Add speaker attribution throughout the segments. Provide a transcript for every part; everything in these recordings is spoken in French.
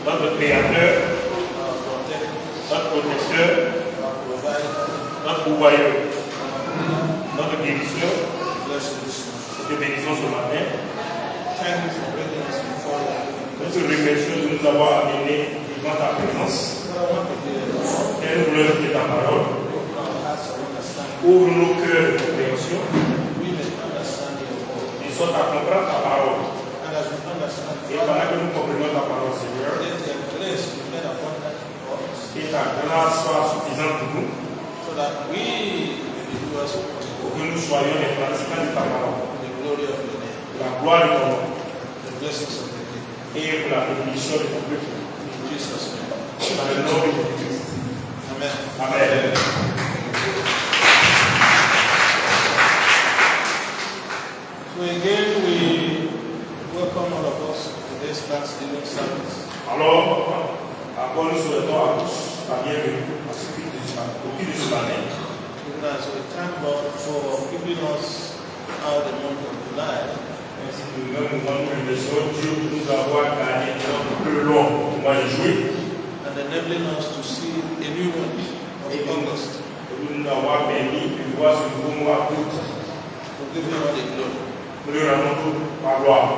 Speaker 1: notre Créateur, notre protecteur, notre pourvoyeur, notre guérisseur. Nous te bénissons ce matin. Nous te remercions de nous avoir amenés devant ta présence. Et nous voulons écouter ta parole. Ouvre nos cœurs de compréhension. Et soit à comprendre ta parole. Et pendant que nous comprenons ta parole, Seigneur, que ta grâce soit suffisante pour nous. Pour que nous soyons les pratiquants de ta parole. La gloire de ton nom. Et pour la bénédiction de ton peuple. Dans le nom de Jésus. Amen. Amen.
Speaker 2: So again, we welcome all of us to today's Thanksgiving service.
Speaker 1: Alors, encore nous souhaitons à tous la bienvenue à ce qui de ce matin.
Speaker 2: So we thank God for giving us out the month of July.
Speaker 1: Ainsi que nous remercions Dieu pour nous avoir gardé un peu long au mois de juillet.
Speaker 2: And enabling us to see a new month of August.
Speaker 1: Et nous avoir permis de voir ce nouveau mois d'août.
Speaker 2: To give Him all the glory.
Speaker 1: Nous lui rendons toute la gloire.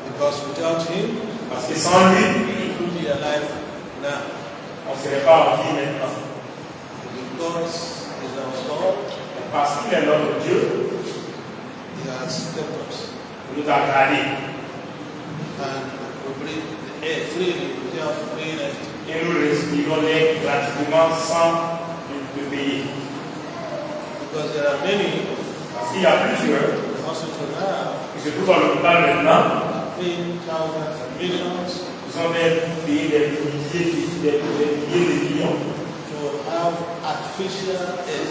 Speaker 2: Because without Him,
Speaker 1: Parce que sans lui,
Speaker 2: we could be alive now.
Speaker 1: on ne serait pas en vie maintenant.
Speaker 2: Because He's our God,
Speaker 1: Parce qu'il est notre Dieu,
Speaker 2: He has kept us.
Speaker 1: il nous a gardés.
Speaker 2: And we breathe the air freely without paying anything.
Speaker 1: Et nous respirons l'air gratuitement sans le payer.
Speaker 2: Because there are many
Speaker 1: Parce qu'il y a plusieurs
Speaker 2: hospitals now
Speaker 1: qui se trouvent à l'hôpital maintenant.
Speaker 2: paying thousands and millions
Speaker 1: Ils ont même payé des milliers de millions.
Speaker 2: to have artificial air.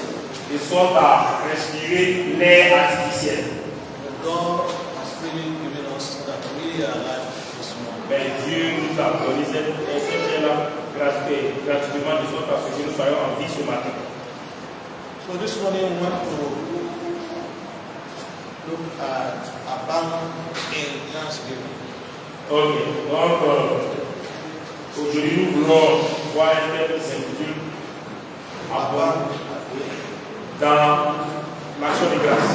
Speaker 1: Ils sont à respirer l'air artificiel.
Speaker 2: But God has freely given us that we are alive this morning.
Speaker 1: Mais Dieu nous a donné cette air-là gratuitement de sorte à ce que nous soyons en vie ce matin.
Speaker 2: So this morning we want to look at abound in thanksgiving.
Speaker 1: Ok, donc aujourd'hui nous voulons voir un thème qui s'intitule
Speaker 2: Abound
Speaker 1: dans l'action de grâce.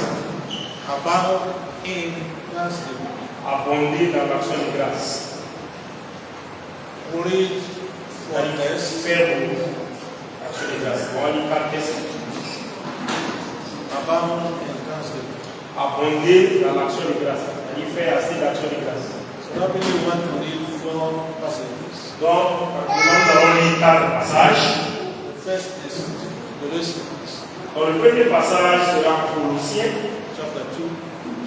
Speaker 2: in thanksgiving.
Speaker 1: Abonder dans l'action de grâce.
Speaker 2: We read from
Speaker 1: C'est-à-dire
Speaker 2: verse
Speaker 1: faire l'action de grâce. On va lire 4 versets.
Speaker 2: abound in thanksgiving.
Speaker 1: Abonder dans l'action de grâce. C'est-à-dire faire assez d'action de grâce.
Speaker 2: So that means we want to read 4 passages.
Speaker 1: Donc, nous allons lire 4 passages.
Speaker 2: The first is Galatians
Speaker 1: Donc, le premier passage sera Colossiens,
Speaker 2: chapter 2.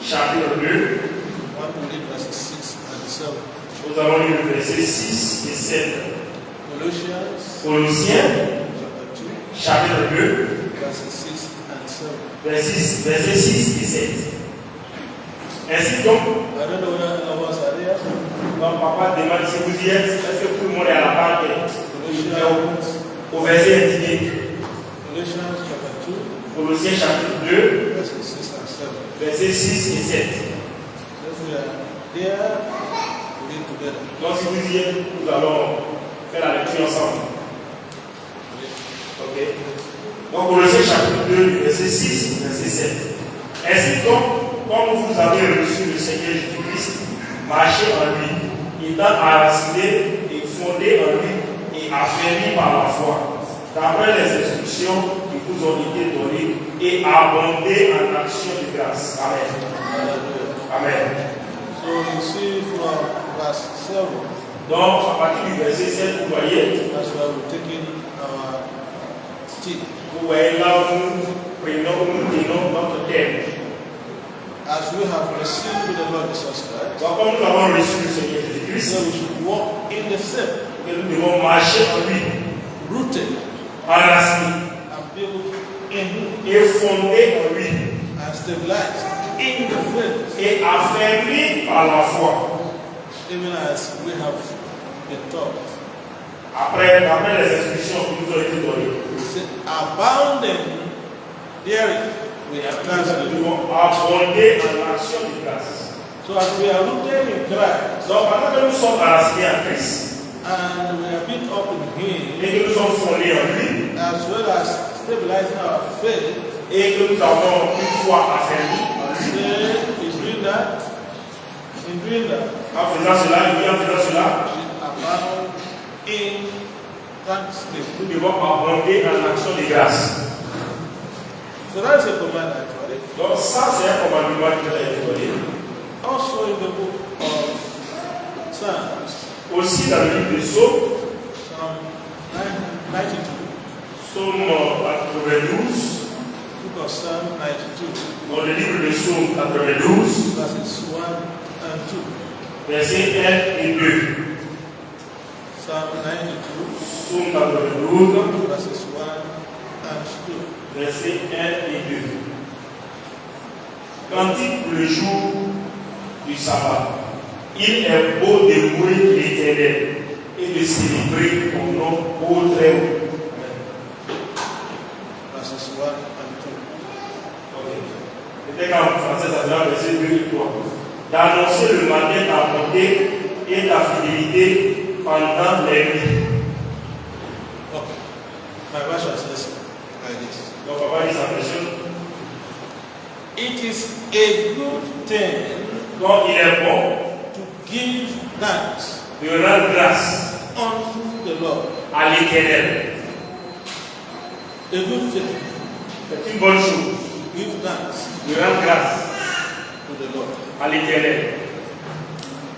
Speaker 1: chapitre 2.
Speaker 2: We want to read verses 6 and 7.
Speaker 1: Nous allons lire le verset 6 et 7.
Speaker 2: Colossians
Speaker 1: Colossiens,
Speaker 2: chapter 2,
Speaker 1: chapitre 2,
Speaker 2: verses 6 and 7.
Speaker 1: verset 6 et 7. Ainsi donc,
Speaker 2: I don't know whether all of us are there.
Speaker 1: donc papa demande si vous y êtes, est-ce que tout le monde est à la page au verset indiqué?
Speaker 2: Galatians chapter 2,
Speaker 1: Colossiens chapitre 2,
Speaker 2: verses 6 and 7.
Speaker 1: verset 6 et 7.
Speaker 2: So if we are there, we read together.
Speaker 1: Donc si vous y êtes, nous allons faire la lecture ensemble. Ok. Donc Colossiens chapitre 2, verset 6, verset 7. Ainsi donc, comme vous avez reçu le Seigneur Jésus-Christ, marchez en lui, étant enracinés et fondés en lui et affermis par la foi, d'après les instructions qui vous ont été données et abondez en action de grâce. Amen. Amen.
Speaker 2: So you see from verse 7,
Speaker 1: Donc, à partir du verset 7, vous voyez,
Speaker 2: that's why we're taking our stick.
Speaker 1: vous voyez là où nous tenons notre thème.
Speaker 2: As we have received the Lord Jesus Christ,
Speaker 1: Donc, comme nous avons reçu le Seigneur Jésus-Christ,
Speaker 2: so we should walk in the same,
Speaker 1: que nous devons marcher en lui,
Speaker 2: rooted
Speaker 1: enracinés
Speaker 2: and built in Him,
Speaker 1: et fondés en lui,
Speaker 2: and stabilized in the faith,
Speaker 1: et affermis par la foi.
Speaker 2: even as we have been taught.
Speaker 1: D'après les instructions qui nous ont été données.
Speaker 2: We say, abounding therein, we have
Speaker 1: Nous
Speaker 2: thanksgiving.
Speaker 1: devons abonder en action de grâce.
Speaker 2: So as we are rooted in Christ,
Speaker 1: Donc, pendant que nous sommes enracinés en Christ,
Speaker 2: And we are built up in Him,
Speaker 1: et que nous sommes fondés en lui,
Speaker 2: as well as stabilizing our faith.
Speaker 1: et que nous avons une foi affermie en lui.
Speaker 2: Say, in doing that,
Speaker 1: En faisant cela, oui, en faisant cela,
Speaker 2: we abound in thanksgiving.
Speaker 1: nous devons abonder en action de grâce.
Speaker 2: So that is a command actually.
Speaker 1: Donc ça, c'est un commandement qui a été donné.
Speaker 2: Also in the book of Psalms,
Speaker 1: Aussi dans le livre des Psaumes,
Speaker 2: Psalm 92,
Speaker 1: Psaume 92,
Speaker 2: book of Psalm 92,
Speaker 1: dans le livre des Psaumes 92,
Speaker 2: verses 1 and 2.
Speaker 1: versets 1 et 2.
Speaker 2: Psalm 92,
Speaker 1: Psaume 92,
Speaker 2: verses 1 and 2.
Speaker 1: versets 1 et 2. Cantique pour le jour du sabbat. Il est beau de louer l'Éternel et de célébrer ton nom au très haut.
Speaker 2: Verses 1 and 2.
Speaker 1: Peut-être qu'en français, ça sera verset 2 et 3. D'annoncer le matin ta bonté et ta fidélité pendant les nuits.
Speaker 2: Okay. My version says like this.
Speaker 1: Donc, on va dire sa version.
Speaker 2: It is a good thing
Speaker 1: Donc, il est bon
Speaker 2: to give thanks
Speaker 1: de rendre grâce
Speaker 2: unto the Lord.
Speaker 1: à l'Éternel.
Speaker 2: A good thing
Speaker 1: C'est une bonne chose
Speaker 2: to give thanks
Speaker 1: de rendre grâce
Speaker 2: to the Lord.
Speaker 1: à l'Éternel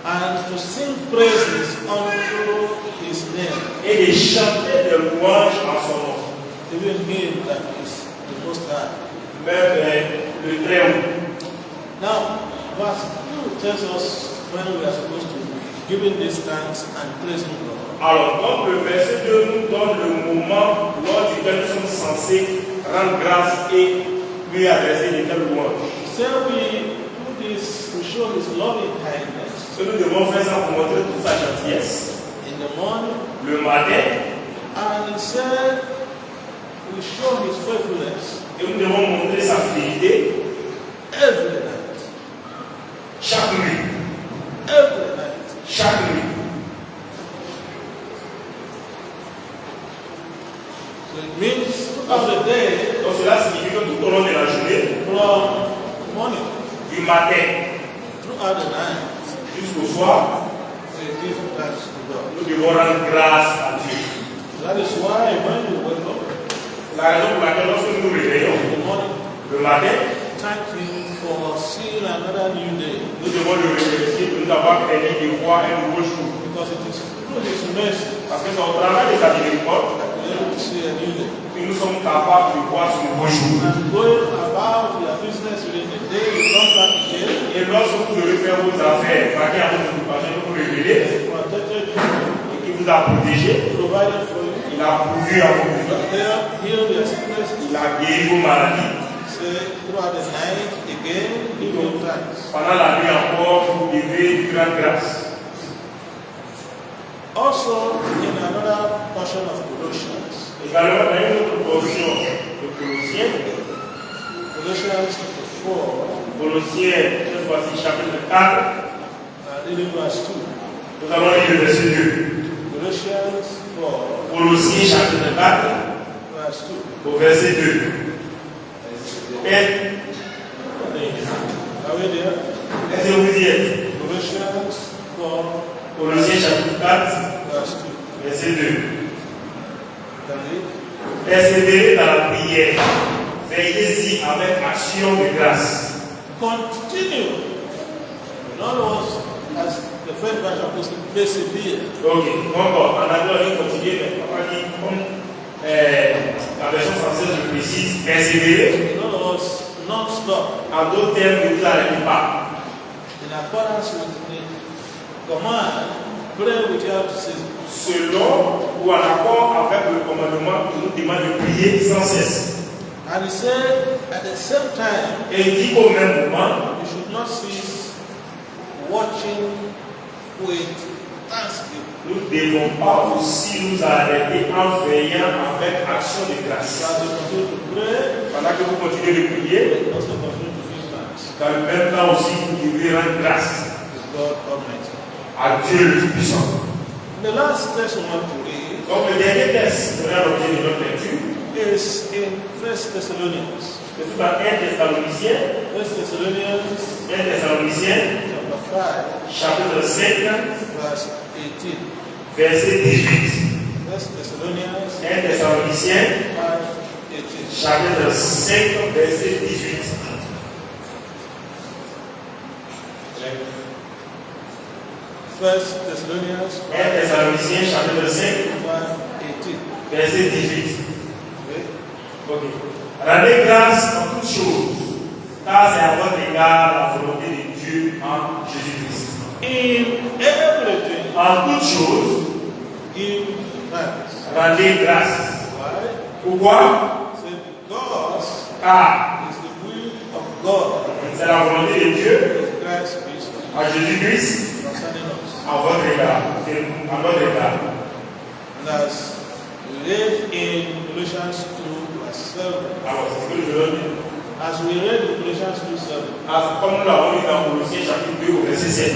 Speaker 2: And to sing praises unto His name.
Speaker 1: et de chanter des louanges à son nom.
Speaker 2: Even Him that is the Most High.
Speaker 1: Même le très haut.
Speaker 2: Now, verse 2 tells us when we are supposed to be giving this thanks and praising God.
Speaker 1: Alors, donc le verset 2 nous donne le moment lors duquel nous sommes censés rendre grâce et lui adresser de telles louanges.
Speaker 2: So we do this to show His loving kindness
Speaker 1: Ce que nous devons faire, c'est pour montrer toute sa gentillesse.
Speaker 2: in the morning,
Speaker 1: Le matin,
Speaker 2: and He said we show His faithfulness
Speaker 1: et nous devons montrer sa fidélité
Speaker 2: every night.
Speaker 1: chaque nuit.
Speaker 2: Every night.
Speaker 1: Chaque nuit.
Speaker 2: So it means throughout the day,
Speaker 1: Donc cela signifie que tout au long de la journée,
Speaker 2: from morning
Speaker 1: du matin
Speaker 2: throughout the night,
Speaker 1: jusqu'au soir,
Speaker 2: we give thanks to God.
Speaker 1: nous devons rendre grâce à Dieu.
Speaker 2: That is why when you wake up
Speaker 1: La raison pour laquelle lorsque nous nous réveillons
Speaker 2: in the morning,
Speaker 1: le matin,
Speaker 2: thank Him for seeing another new day.
Speaker 1: nous devons le remercier de nous avoir permis de voir un nouveau jour.
Speaker 2: Because it is through His mercy
Speaker 1: Parce que c'est au travail de sa miséricorde
Speaker 2: that we are able to see a new day.
Speaker 1: que nous sommes capables de voir ce nouveau jour.
Speaker 2: And going about your business within the day, you come back again,
Speaker 1: Et lorsque vous devez faire vos affaires, vaquer à votre occupation, vous révéler
Speaker 2: protected you,
Speaker 1: et qu'il vous a protégé,
Speaker 2: provided for you,
Speaker 1: il a pourvu à vos besoins,
Speaker 2: healed your sicknesses.
Speaker 1: il a guéri vos maladies.
Speaker 2: Say throughout the night again, give Him thanks.
Speaker 1: Pendant la nuit encore, vous devez lui rendre grâce.
Speaker 2: Also, in another portion of Colossians,
Speaker 1: Également, dans une autre portion de Colossiens,
Speaker 2: Colossians chapter 4,
Speaker 1: Colossiens, cette fois-ci, chapitre 4,
Speaker 2: reading verse 2.
Speaker 1: nous allons lire le verset 2.
Speaker 2: Colossians 4,
Speaker 1: Colossiens, chapitre 4,
Speaker 2: verse 2.
Speaker 1: au verset 2. Et,
Speaker 2: Are we there?
Speaker 1: est-ce que vous y êtes?
Speaker 2: Colossians 4,
Speaker 1: Colossiens, chapitre 4,
Speaker 2: verse 2.
Speaker 1: verset 2.
Speaker 2: Can we?
Speaker 1: Persévérez dans la prière, veillez-y avec action de grâce.
Speaker 2: Continue. In other words, as the first version puts it, persevere.
Speaker 1: Ok, donc en anglais, on va continuer, mais on va dire comme la version française le précise, persévérer.
Speaker 2: In other words, non-stop.
Speaker 1: En d'autres termes, ne vous arrêtez pas.
Speaker 2: In accordance with the command, pray without ceasing.
Speaker 1: Selon ou en accord avec le commandement qui nous demande de prier sans cesse.
Speaker 2: And He said, at the same time,
Speaker 1: Et il dit qu'au même moment,
Speaker 2: you should not cease watching with thanksgiving.
Speaker 1: nous ne devons pas aussi nous arrêter en veillant avec action de grâce.
Speaker 2: As you continue to pray,
Speaker 1: Pendant que vous continuez de prier,
Speaker 2: you also continue to give thanks
Speaker 1: dans le même temps aussi, vous devez rendre grâce
Speaker 2: to God Almighty.
Speaker 1: à Dieu le Tout-Puissant.
Speaker 2: The last text we want to read
Speaker 1: Donc le dernier texte de l'objet de notre lecture,
Speaker 2: is in 1 Thessalonians.
Speaker 1: c'est tout dans 1 Thessaloniciens,
Speaker 2: 1 Thessalonians
Speaker 1: 1 Thessaloniciens,
Speaker 2: chapter 5,
Speaker 1: chapitre 5,
Speaker 2: verse 18.
Speaker 1: verset 18.
Speaker 2: 1 Thessalonians
Speaker 1: 1 Thessaloniciens,
Speaker 2: 5, 18.
Speaker 1: chapitre 5, verset 18.
Speaker 2: 1 Thessalonians
Speaker 1: 1 Thessaloniciens, chapitre 5,
Speaker 2: 5, 18.
Speaker 1: verset 18.
Speaker 2: Okay.
Speaker 1: Ok. Rendez grâce en toutes choses, car c'est à votre égard la volonté de Dieu en Jésus-Christ.
Speaker 2: In everything,
Speaker 1: En toutes choses,
Speaker 2: give thanks.
Speaker 1: rendez grâce.
Speaker 2: Why?
Speaker 1: Pourquoi?
Speaker 2: Say because
Speaker 1: Car
Speaker 2: it's the will of God
Speaker 1: c'est la volonté de Dieu
Speaker 2: in Christ Jesus
Speaker 1: en Jésus-Christ
Speaker 2: concerning us.
Speaker 1: à votre égard. À votre égard.
Speaker 2: And as we read in Colossians 2, verse 7,
Speaker 1: Alors, c'est ce que je veux dire.
Speaker 2: as we read in Colossians 2, 7,
Speaker 1: Comme nous l'avons lu dans Colossiens chapitre 2 au verset 7,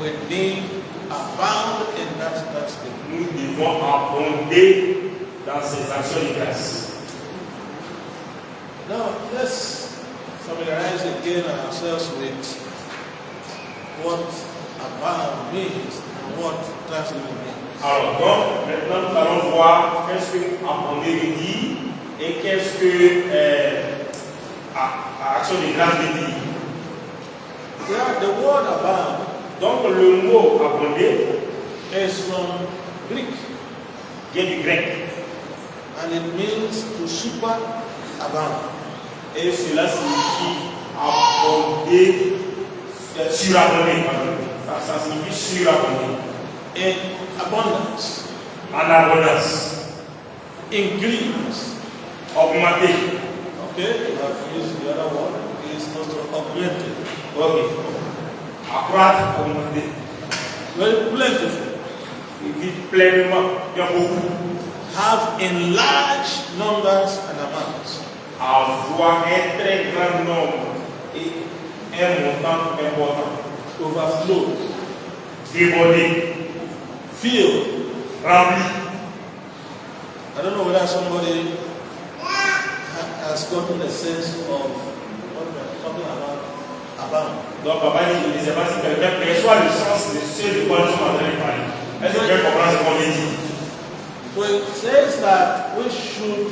Speaker 2: we need abound in that thanksgiving.
Speaker 1: nous devons abonder dans ces actions de grâce.
Speaker 2: Now, let's familiarize again ourselves with what abound means and what thanksgiving means.
Speaker 1: Alors, donc, maintenant, nous allons voir qu'est-ce que abonder veut dire et qu'est-ce que action de grâce veut dire.
Speaker 2: Yeah, the word abound
Speaker 1: Donc, le mot abonder
Speaker 2: is from Greek
Speaker 1: vient du grec
Speaker 2: and it means to superabound.
Speaker 1: et cela signifie abonder, surabonder. Pardon. Ça signifie surabonder.
Speaker 2: In abundance,
Speaker 1: En abondance,
Speaker 2: increase.
Speaker 1: augmenter.
Speaker 2: Okay, you have used the other one, is also augmented.
Speaker 1: Ok. Accroître, augmenter.
Speaker 2: Very plentiful.
Speaker 1: Il vit pleinement, il y a beaucoup.
Speaker 2: Have in large numbers and amounts.
Speaker 1: Avoir un très grand nombre et un montant important.
Speaker 2: Overflow.
Speaker 1: Déborder,
Speaker 2: Fill.
Speaker 1: rempli.
Speaker 2: I don't know whether somebody has gotten a sense of what we're talking about.
Speaker 1: Donc, papa dit, je ne sais pas si quelqu'un perçoit le sens de ce de quoi nous sommes en train de parler. Est-ce que quelqu'un comprend ce qu'on veut dire?
Speaker 2: So it says that we should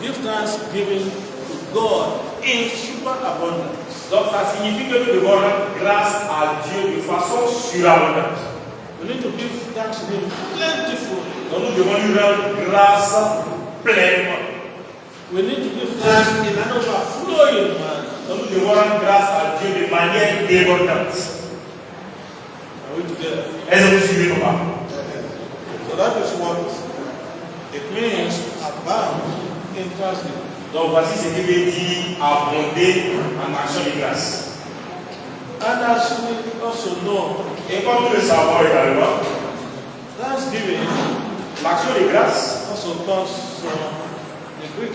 Speaker 2: give thanksgiving to God in superabundance.
Speaker 1: Donc, ça signifie que nous devons rendre grâce à Dieu de façon surabondante.
Speaker 2: We need to give thanksgiving plentifully.
Speaker 1: Donc, nous devons lui rendre grâce pleinement.
Speaker 2: We need to give thanks in an overflowing manner.
Speaker 1: Donc, nous devons rendre grâce à Dieu de manière débordante.
Speaker 2: Are we together?
Speaker 1: Est-ce que vous suivez, papa?
Speaker 2: So that is what it means abound in thanksgiving.
Speaker 1: Donc, voici ce qui veut dire abonder en action de grâce.
Speaker 2: And as we also know,
Speaker 1: Et comme nous le savons également,
Speaker 2: thanksgiving
Speaker 1: l'action de grâce
Speaker 2: also comes from the Greek.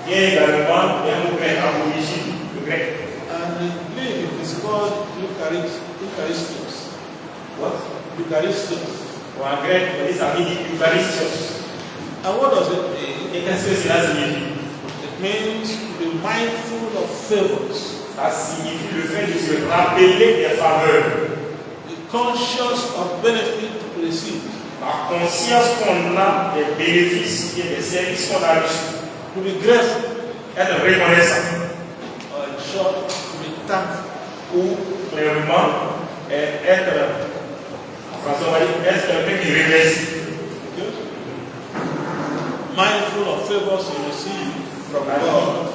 Speaker 1: vient également d'un mot grec en origine, le grec.
Speaker 2: And in Greek it is called Eucharistos.
Speaker 1: What?
Speaker 2: Eucharistos.
Speaker 1: Ou en grec, on dit ça veut dire Eucharistos.
Speaker 2: And what does it mean?
Speaker 1: Et qu'est-ce que cela signifie?
Speaker 2: It means to be mindful of favors,
Speaker 1: Ça signifie le fait de se rappeler des faveurs,
Speaker 2: be conscious of benefit received,
Speaker 1: la conscience qu'on a des bénéfices et des services qu'on a reçus,
Speaker 2: to be grateful,
Speaker 1: être reconnaissant,
Speaker 2: or in short, to be thankful.
Speaker 1: ou clairement être, en français on va dire, être quelqu'un qui remercie.
Speaker 2: Mindful of favors you receive from God,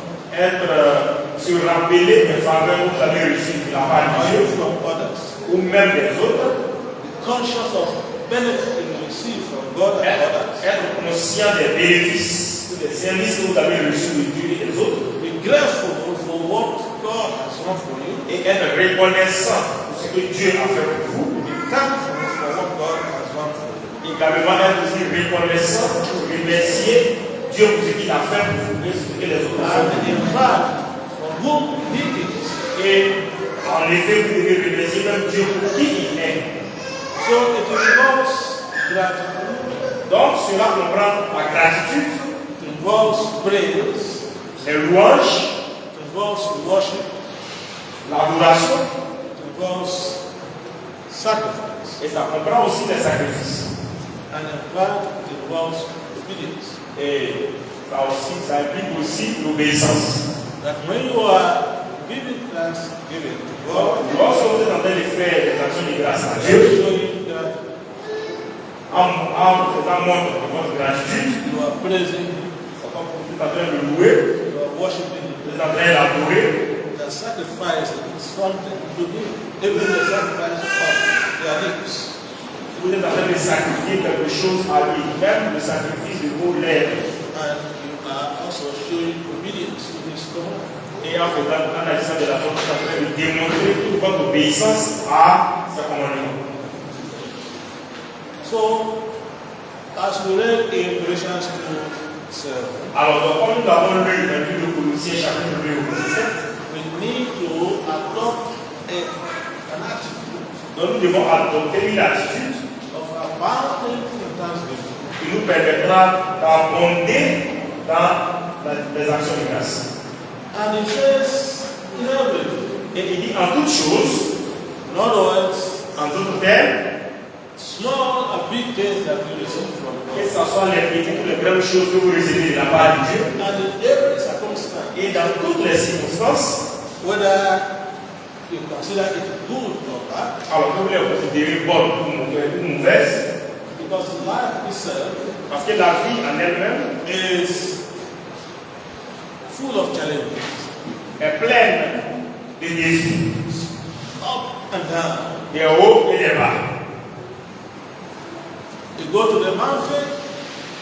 Speaker 1: Se rappeler des faveurs que vous avez reçues de la part
Speaker 2: or
Speaker 1: de
Speaker 2: even
Speaker 1: Dieu,
Speaker 2: from others.
Speaker 1: ou même des autres,
Speaker 2: Be conscious of benefit you receive from God and others.
Speaker 1: être conscient des bénéfices ou des services que vous avez reçus de Dieu et des autres,
Speaker 2: Be grateful for what God has done for you.
Speaker 1: et être reconnaissant pour ce que Dieu a fait pour vous,
Speaker 2: Be thankful for what God has done for you.
Speaker 1: également être aussi reconnaissant pour remercier Dieu pour ce qu'il a fait pour vous et ce que les autres ont fait.
Speaker 2: And in fact, for whom He is.
Speaker 1: Et en effet, vous devez remercier même Dieu pour qui il est.
Speaker 2: So Gratitude
Speaker 1: Donc, cela comprend la gratitude,
Speaker 2: involves praise,
Speaker 1: les louanges,
Speaker 2: involves worship,
Speaker 1: l'adoration,
Speaker 2: involves sacrifice,
Speaker 1: et ça comprend aussi les sacrifices.
Speaker 2: and in fact, it involves obedience.
Speaker 1: Et ça implique aussi l'obéissance.
Speaker 2: That when you are giving thanksgiving to God,
Speaker 1: Lorsque vous êtes en train de faire des actions de grâce à
Speaker 2: you are
Speaker 1: Dieu,
Speaker 2: showing that
Speaker 1: en faisant montre de votre gratitude,
Speaker 2: you are praising Him,
Speaker 1: vous êtes en train de le louer,
Speaker 2: you are worshiping Him.
Speaker 1: vous êtes en train de l'adorer.
Speaker 2: The sacrifice is something to do, even the sacrifice of their lips.
Speaker 1: Vous êtes en train de sacrifier quelque chose à lui, même le sacrifice de vos lèvres.
Speaker 2: And you are also showing obedience to His command.
Speaker 1: Et en faisant, en agissant de la sorte, vous êtes en train de démontrer toute votre obéissance à sa commandement.
Speaker 2: So, as we read in Colossians 2:7,
Speaker 1: Alors, donc, comme nous avons lu dans le livre de Colossiens, chapitre 2, verset 7,
Speaker 2: we need to adopt an attitude
Speaker 1: donc nous devons adopter une attitude
Speaker 2: of abounding in thanksgiving.
Speaker 1: qui nous permettra d'abonder dans les actions de grâce.
Speaker 2: And it says in everything,
Speaker 1: Et il dit en toutes choses,
Speaker 2: in other words,
Speaker 1: en tout termes,
Speaker 2: small and big things that we receive from
Speaker 1: que
Speaker 2: God.
Speaker 1: ce soit les petites ou les grandes choses que vous recevez de la part de Dieu,
Speaker 2: And in every circumstance,
Speaker 1: et dans toutes les circonstances,
Speaker 2: whether you consider it good or bad,
Speaker 1: alors que vous les considérez bonnes ou mauvaises,
Speaker 2: because life itself
Speaker 1: parce que la vie en elle-même
Speaker 2: is full of challenges,
Speaker 1: est pleine de défis,
Speaker 2: up and down.
Speaker 1: des hauts et des bas.
Speaker 2: You go to the mountain,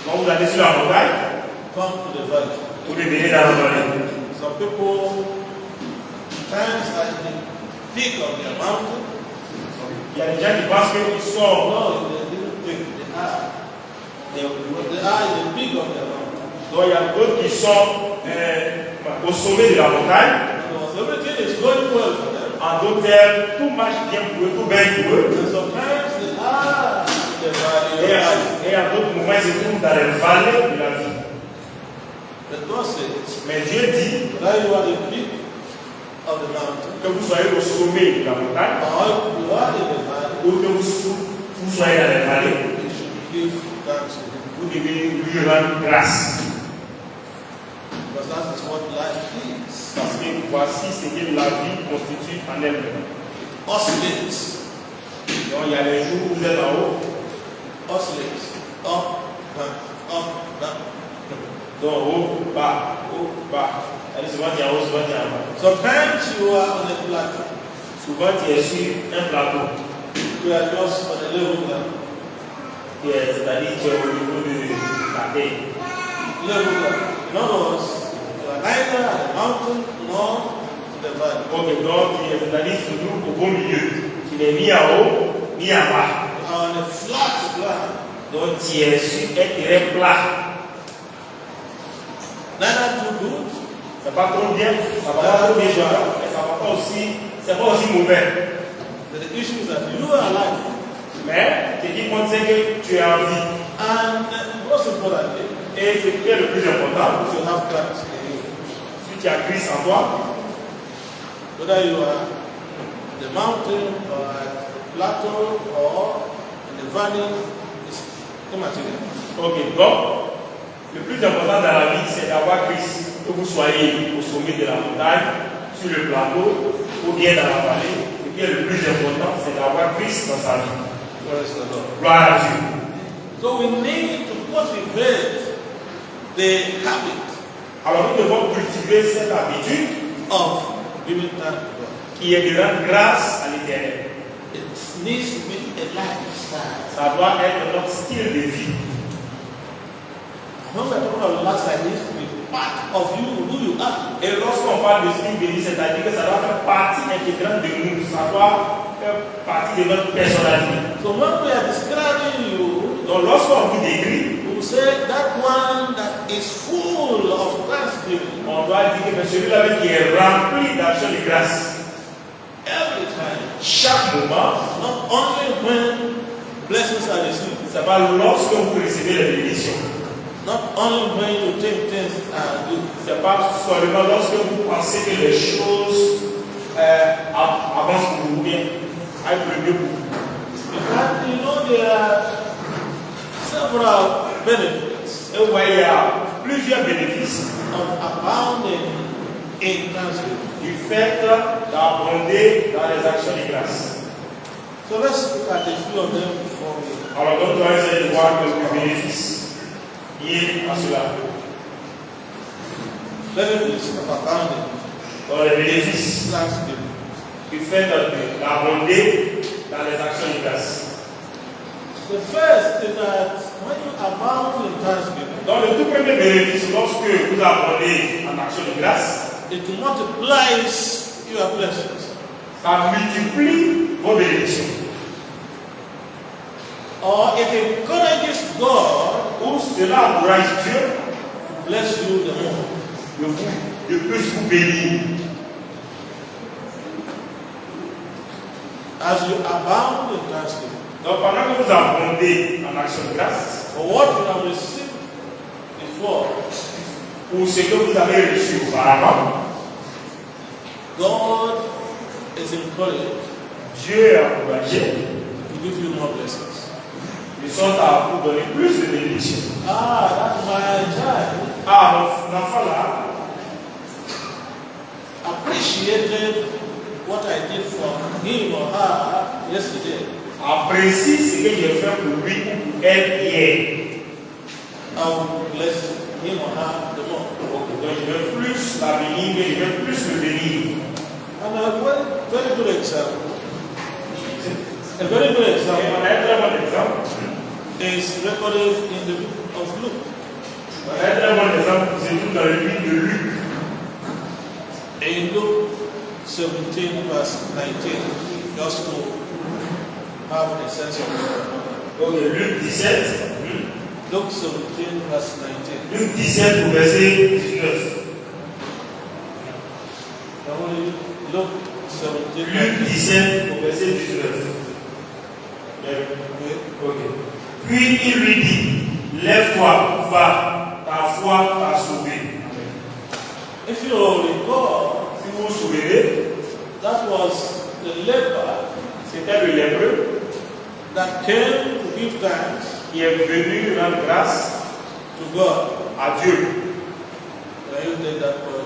Speaker 1: Quand vous allez sur la montagne,
Speaker 2: come to the valley.
Speaker 1: vous devenez dans la vallée.
Speaker 2: Some people, times are in the peak of their mountain.
Speaker 1: Il y a des gens qui pensent qu'ils sont
Speaker 2: No, they didn't pick, they are. They are in the peak of their mountain.
Speaker 1: donc il y a d'autres qui sont au sommet de la montagne.
Speaker 2: Because everything is going well for them.
Speaker 1: En d'autres termes, tout marche bien pour eux, tout bien pour eux.
Speaker 2: And sometimes they are in the valley of life.
Speaker 1: Et à d'autres moments, ils se trouvent dans les vallées de la vie.
Speaker 2: But God says,
Speaker 1: Mais Dieu dit
Speaker 2: whether you are in the peak of the mountain,
Speaker 1: que vous soyez au sommet de la montagne
Speaker 2: or you are in the valley,
Speaker 1: ou que vous soyez dans les vallées,
Speaker 2: you should give thanks to Him.
Speaker 1: vous devez lui rendre grâce.
Speaker 2: Because that is what life is.
Speaker 1: Parce que voici ce que la vie constitue en elle-même.
Speaker 2: It oscillates.
Speaker 1: Donc il y a les jours où vous êtes en haut,
Speaker 2: Oscillates. Up, down, up, down.
Speaker 1: donc haut, bas, allez, souvent tu es en haut, souvent tu es en bas.
Speaker 2: Sometimes you are on a plateau.
Speaker 1: Souvent tu es sur un plateau,
Speaker 2: You are just on a level ground.
Speaker 1: c'est-à-dire tu es au niveau de la terre.
Speaker 2: Level ground. In other words, you are neither at the mountain nor in the valley.
Speaker 1: Ok, donc c'est-à-dire toujours au beau milieu. Tu n'es ni en haut, ni en bas.
Speaker 2: You are on a flat ground.
Speaker 1: Donc tu es sur un terrain plat.
Speaker 2: Neither too good,
Speaker 1: C'est pas trop bien, ça va pas trop bien, mais ça va pas aussi, c'est pas aussi mauvais.
Speaker 2: but the issue is that you are alive.
Speaker 1: Mais ce qui compte, c'est que tu es en vie.
Speaker 2: And most importantly,
Speaker 1: Et ce qui est le plus important,
Speaker 2: if you have Christ in you,
Speaker 1: si tu as Christ en toi,
Speaker 2: whether you are in the mountain or at the plateau or in the valley, is immaterial.
Speaker 1: ok, donc, le plus important dans la vie, c'est d'avoir Christ. Que vous soyez au sommet de la montagne, sur le plateau, ou bien dans la vallée. Ce qui est le plus important, c'est d'avoir Christ dans sa vie.
Speaker 2: Praise the Lord.
Speaker 1: Gloire à Dieu.
Speaker 2: So we need to cultivate the habit
Speaker 1: Alors nous devons cultiver cette habitude
Speaker 2: of giving thanks to God.
Speaker 1: qui est de rendre grâce à l'Éternel.
Speaker 2: It needs to be a lifestyle.
Speaker 1: Ça doit être notre style de vie.
Speaker 2: When we're talking about lifestyle, it needs to be part of you, who you are.
Speaker 1: Et lorsqu'on parle de style de vie, c'est-à-dire que ça doit faire partie intégrante de nous, ça doit faire partie de notre personnalité.
Speaker 2: So when we are describing you,
Speaker 1: Donc lorsqu'on vous décrit,
Speaker 2: we will say that one that is full of thanksgiving
Speaker 1: on doit dire que celui-là qui est rempli d'actions de grâce.
Speaker 2: every time,
Speaker 1: Chaque moment,
Speaker 2: not only when blessings are received,
Speaker 1: C'est pas lorsque vous recevez les bénédictions.
Speaker 2: Not only when you think things are good.
Speaker 1: C'est pas seulement lorsque vous pensez que les choses avancent pour vous bien, aillent pour le mieux pour vous.
Speaker 2: Because you know there are several benefits
Speaker 1: Et vous voyez, il y a plusieurs bénéfices
Speaker 2: of abounding in thanksgiving.
Speaker 1: du fait d'abonder dans les actions de grâce.
Speaker 2: So let's look at a few of them before we.
Speaker 1: Alors, donc, nous allons essayer de voir quelques bénéfices liés à cela.
Speaker 2: Benefits of abounding
Speaker 1: Donc, les bénéfices
Speaker 2: thanksgiving.
Speaker 1: du fait d'abonder dans les actions de grâce.
Speaker 2: The first is that when you abound in thanksgiving,
Speaker 1: Donc, le tout premier bénéfice, lorsque vous abondez en action de grâce,
Speaker 2: it multiplies your blessings.
Speaker 1: ça multiplie vos bénédictions.
Speaker 2: Or it encourages God
Speaker 1: Ou cela encourage Dieu
Speaker 2: to bless you the more.
Speaker 1: de plus vous bénir.
Speaker 2: As you abound in thanksgiving,
Speaker 1: Donc, pendant que vous abondez en action de grâce,
Speaker 2: for what you have received before,
Speaker 1: pour ce que vous avez reçu auparavant,
Speaker 2: God is encouraged
Speaker 1: Dieu est encouragé
Speaker 2: to give you more blessings.
Speaker 1: de sorte à vous donner plus de bénédictions.
Speaker 2: Ah, that's my child.
Speaker 1: Ah, mon enfant là
Speaker 2: Appreciated what I did for him or her yesterday.
Speaker 1: apprécie ce que j'ai fait pour lui ou pour elle hier.
Speaker 2: I will bless him or her the more.
Speaker 1: Donc je vais plus la bénir, mais je vais plus le bénir.
Speaker 2: And a very good example. A very good
Speaker 1: Et
Speaker 2: example
Speaker 1: on a un très bon exemple.
Speaker 2: is recorded in the book of Luke.
Speaker 1: On a un très bon exemple qui se trouve dans le livre de Luc.
Speaker 2: In Luke 17 verse 19, just to have a sense of
Speaker 1: Donc Luc 17.
Speaker 2: Luke 17 verse 19.
Speaker 1: Luc 17 au verset 19.
Speaker 2: Only Luke 17
Speaker 1: Luc 17 au verset 19. Ok. Puis il lui dit, lève-toi, va, ta foi t'a sauvé.
Speaker 2: If you recall,
Speaker 1: Si vous vous souvenez,
Speaker 2: that was the leper
Speaker 1: c'était le lépreux
Speaker 2: that came to give thanks
Speaker 1: qui est venu rendre grâce
Speaker 2: to God.
Speaker 1: à Dieu.
Speaker 2: Can you take that point?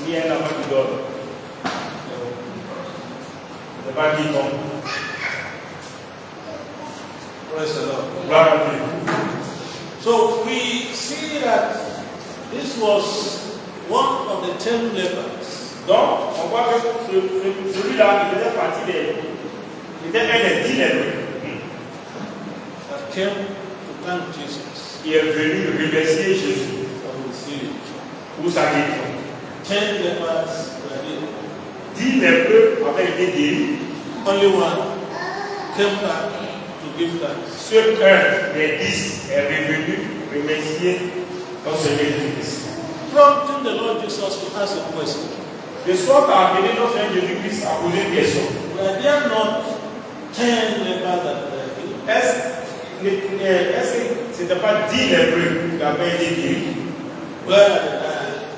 Speaker 1: Il y a un enfant qui dort. C'est pas qui tombe.
Speaker 2: Praise the Lord.
Speaker 1: Gloire à Dieu.
Speaker 2: So we see that this was one of the 10 lepers
Speaker 1: Donc, on voit que celui-là, il faisait partie des. Il était un des 10 lépreux
Speaker 2: that came to thank Jesus
Speaker 1: qui est venu remercier Jésus
Speaker 2: for his healing.
Speaker 1: pour sa guérison.
Speaker 2: 10 lepers were healed.
Speaker 1: 10 lépreux avaient été guéris.
Speaker 2: Only one came back to give thanks.
Speaker 1: Seul un des 10 est revenu remercier notre Seigneur Jésus-Christ.
Speaker 2: Prompting the Lord Jesus to ask a question.
Speaker 1: De sorte à amener notre Seigneur Jésus-Christ à poser une question.
Speaker 2: Were there not 10 lepers that were healed?
Speaker 1: Est-ce que ce n'était pas 10 lépreux qui avaient été guéris?
Speaker 2: Where are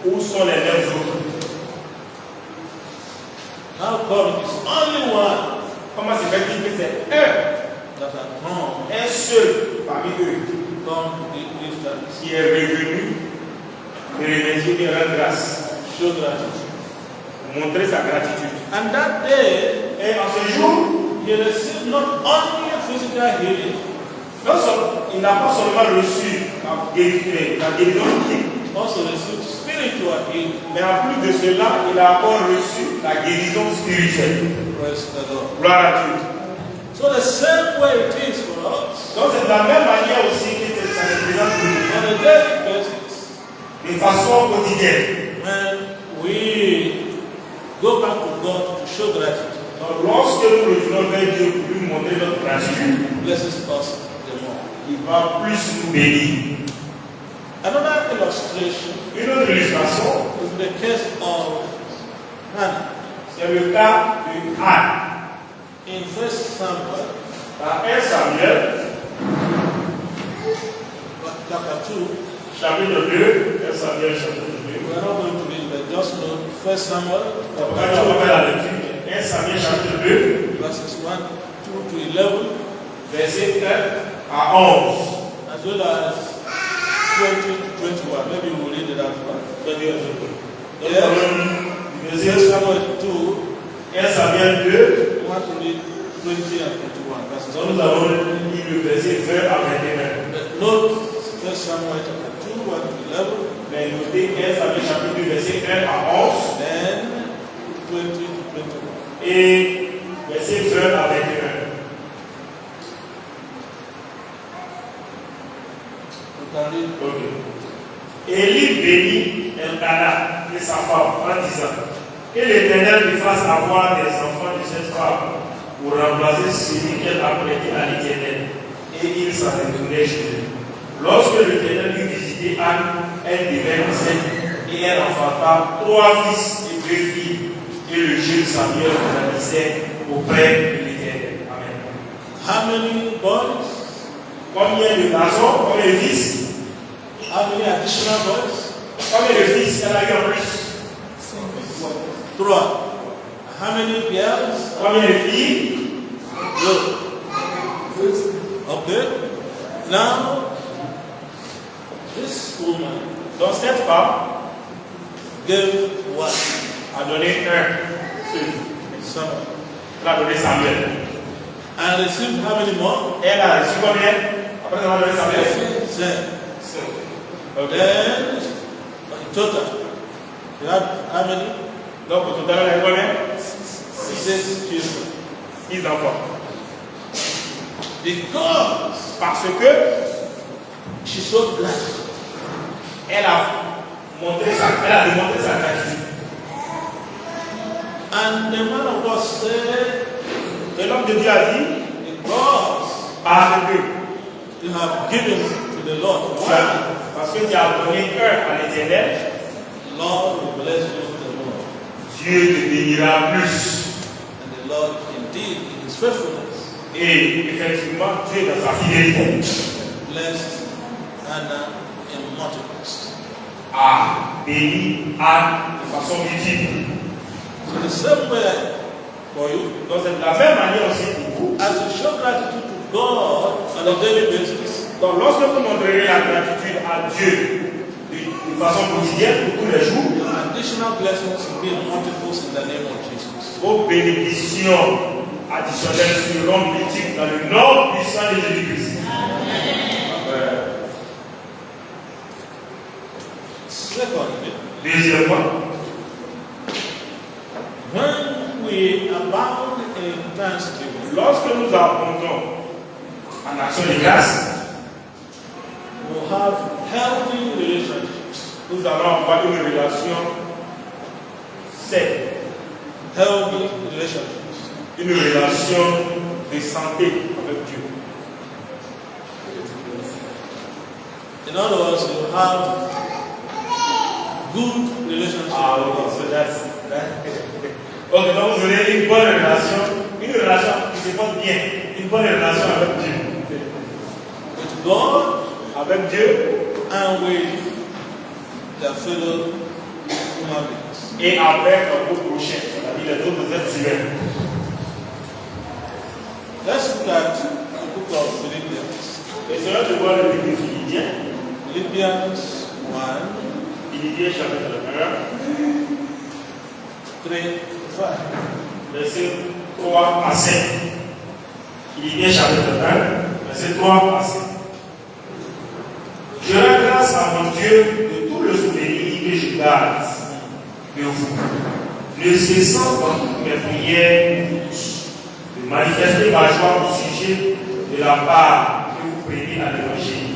Speaker 2: the 9?
Speaker 1: Où sont les 9 autres?
Speaker 2: How come it is only one
Speaker 1: Comment se fait-il que c'est un seul parmi eux
Speaker 2: come to give thanks?
Speaker 1: qui est revenu remercier et rendre grâce,
Speaker 2: Show gratitude.
Speaker 1: montrer sa gratitude?
Speaker 2: And that day,
Speaker 1: Et en ce jour,
Speaker 2: he received not only physical healing,
Speaker 1: il n'a pas seulement reçu la guérison physique,
Speaker 2: also received spiritual healing.
Speaker 1: mais en plus de cela, il a encore reçu la guérison spirituelle.
Speaker 2: Praise the Lord.
Speaker 1: Gloire à Dieu.
Speaker 2: So the same way it is for us,
Speaker 1: Donc c'est de la même manière aussi que ça se présente pour nous,
Speaker 2: on a daily basis,
Speaker 1: de façon quotidienne.
Speaker 2: when we go back to God to show gratitude,
Speaker 1: Donc lorsque nous revenons vers Dieu pour lui montrer notre gratitude,
Speaker 2: He blesses us the more.
Speaker 1: il va plus nous bénir.
Speaker 2: Another illustration
Speaker 1: Une autre illustration,
Speaker 2: is the case of Hannah.
Speaker 1: c'est le cas de Anne.
Speaker 2: In 1 Samuel,
Speaker 1: Dans 1 Samuel,
Speaker 2: chapter 2,
Speaker 1: chapitre 2, 1 Samuel, chapitre 2.
Speaker 2: we are not going to read, but just know 1 Samuel,
Speaker 1: Quand on va faire la lecture, 1 Samuel, chapitre 2,
Speaker 2: verses 1, 2 to 11,
Speaker 1: verset 1 à 11.
Speaker 2: as well as 20 to 21. Maybe we'll read it as well.
Speaker 1: Nous allons lire
Speaker 2: 1 Samuel 2,
Speaker 1: 1 Samuel 2.
Speaker 2: we want to read 20 and 21. Verses
Speaker 1: Donc nous allons lire le verset 20 à 21.
Speaker 2: But note 1 Samuel chapter 2, 1 to 11,
Speaker 1: Mais notez 1 Samuel chapitre 2, verset 1 à 11
Speaker 2: then 20 to 21.
Speaker 1: et verset 20 à 21.
Speaker 2: We can read.
Speaker 1: Ok. Élie bénit Elkana et sa femme en disant que l'Éternel lui fasse avoir des enfants de cette femme pour remplacer celui qu'elle a prêté à l'Éternel. Et il s'en retournait chez lui. Lorsque l'Éternel eut visité Anne, elle devint enceinte et elle enfanta 3 fils et 2 filles. Et le jeune Samuel grandissait auprès de l'Éternel. Amen.
Speaker 2: How many boys?
Speaker 1: Combien de garçons, combien de fils?
Speaker 2: How many additional boys?
Speaker 1: Combien de fils elle a eu en plus?
Speaker 2: 3. How many girls?
Speaker 1: Combien de filles?
Speaker 2: 2. Okay. Now, this woman
Speaker 1: Donc cette femme
Speaker 2: gave what?
Speaker 1: a donné un fils.
Speaker 2: Samuel.
Speaker 1: Elle a donné Samuel.
Speaker 2: And received how many more?
Speaker 1: Elle a reçu combien? Après avoir donné Samuel.
Speaker 2: 10.
Speaker 1: Okay.
Speaker 2: Then, in total, you have how many?
Speaker 1: Donc au total, elle a eu combien?
Speaker 2: 6 children.
Speaker 1: 6 enfants.
Speaker 2: Because
Speaker 1: Parce que
Speaker 2: she showed gratitude.
Speaker 1: elle a démontré sa gratitude.
Speaker 2: And the man of God said,
Speaker 1: Et l'homme de Dieu a dit,
Speaker 2: because
Speaker 1: parce que
Speaker 2: you have given to the Lord
Speaker 1: tu
Speaker 2: one,
Speaker 1: as, parce que tu as donné un à l'Éternel,
Speaker 2: Lord will bless you with the Lord.
Speaker 1: Dieu te bénira plus.
Speaker 2: And the Lord indeed in his faithfulness
Speaker 1: Et effectivement, Dieu dans sa fidélité
Speaker 2: blessed Hannah in multiples.
Speaker 1: a béni Anne de façon multiple.
Speaker 2: So the same way for you,
Speaker 1: Donc c'est de la même manière aussi pour vous.
Speaker 2: as you show gratitude to God on a daily basis,
Speaker 1: Donc lorsque vous montrerez la gratitude à Dieu de façon quotidienne, pour tous les jours,
Speaker 2: your additional blessings will be in multiples in the name of Jesus.
Speaker 1: vos bénédictions additionnelles seront multiples dans le nom puissant de Jésus-Christ.
Speaker 2: Secondly,
Speaker 1: Deuxièmement,
Speaker 2: when we abound in thanksgiving,
Speaker 1: lorsque nous abondons en action de grâce,
Speaker 2: we'll have healthy relationships.
Speaker 1: nous allons avoir une relation saine,
Speaker 2: Healthy relationships.
Speaker 1: une relation de santé avec Dieu.
Speaker 2: In other words, you have good relationships.
Speaker 1: Ah oui, so that's ok, donc vous aurez une bonne relation qui se porte bien, une bonne relation avec Dieu.
Speaker 2: With God
Speaker 1: Avec Dieu
Speaker 2: and with their fellow human beings.
Speaker 1: et avec vos prochains, c'est-à-dire les autres êtres humains.
Speaker 2: Let's look at the book of Philippians.
Speaker 1: Essayons de voir le livre de Philippiens,
Speaker 2: Philippians 1,
Speaker 1: Philippiens chapitre
Speaker 2: 3, 5.1,
Speaker 1: verset 3 à 5. Philippiens chapitre 1, verset 3 à 5. Je rends grâce à mon Dieu de tout le souvenir que je garde de vous, ne cessant dans toutes mes prières de manifester ma joie au sujet de la part que vous prenez à l'évangile,